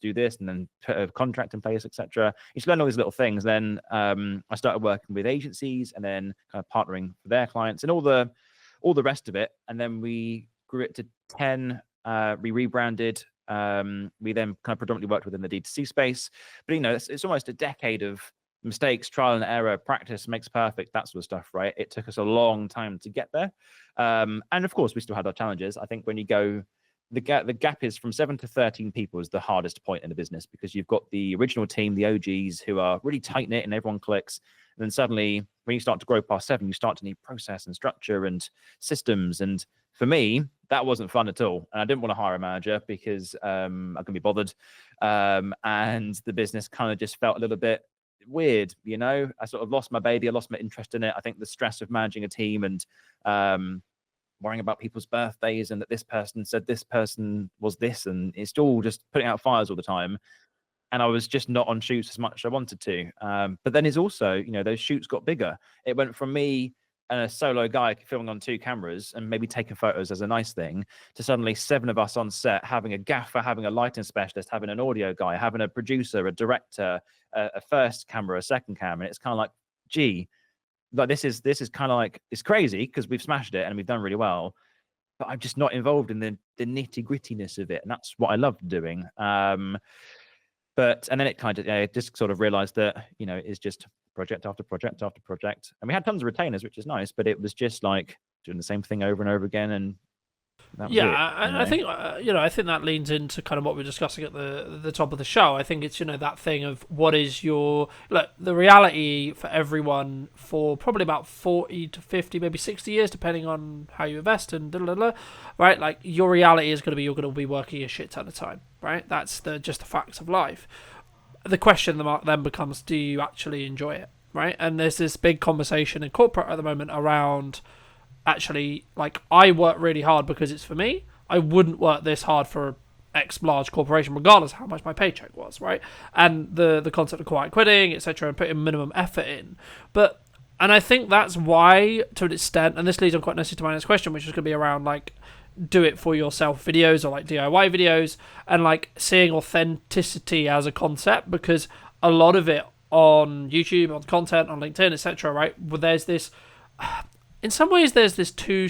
do this, and then put a contract in place, etc. You just learn all these little things. Then I started working with agencies, and then kind of partnering for their clients, and all the rest of it. And then we grew it to 10. We rebranded. We then kind of predominantly worked within the D2C space, but it's almost a decade of mistakes, trial and error, practice makes perfect, that sort of stuff, right? It took us a long time to get there, and of course we still had our challenges. I think when you go, the gap is from 7 to 13 people is the hardest point in the business, because you've got the original team, the OGs, who are really tight knit and everyone clicks, and then suddenly when you start to grow past 7, you start to need process and structure and systems. And for me, that wasn't fun at all, and I didn't want to hire a manager because I couldn't be bothered, and the business kind of just felt a little bit weird. I sort of lost my baby. I lost my interest in it. I think the stress of managing a team and worrying about people's birthdays, and that this person said this person was this, and it's all just putting out fires all the time. And I was just not on shoots as much as I wanted to. But then it's also, those shoots got bigger. It went from me and a solo guy filming on 2 cameras and maybe taking photos as a nice thing, to suddenly 7 of us on set, having a gaffer, having a lighting specialist, having an audio guy, having a producer, a director, a first camera, a second camera. And it's kind of like, gee, like this is kind of like, it's crazy because we've smashed it and we've done really well, but I'm just not involved in the nitty grittiness of it. And that's what I loved doing. And then it kind of just sort of realized that, it's just project after project after project. And we had tons of retainers, which is nice, but it was just like doing the same thing over and over again. And that was I think I think that leans into kind of what we're discussing at the top of the show. I think it's that thing of what is the reality for everyone for probably about 40 to 50, maybe 60 years, depending on how you invest and right? Like your reality is going to be you're going to be working a shit ton of time, right? That's just the facts of life. The question then becomes, do you actually enjoy it, right? And there's this big conversation in corporate at the moment around, actually, like, I work really hard because it's for me. I wouldn't work this hard for X large corporation, regardless of how much my paycheck was, right? And the concept of quiet quitting, etc., and putting minimum effort in. And I think that's why, to an extent, and this leads on quite nicely to my next question, which is going to be around, like, do it for yourself videos or, like, DIY videos, and, like, seeing authenticity as a concept, because a lot of it on YouTube, on content, on LinkedIn, etc., right, there's this... In some ways, there's this two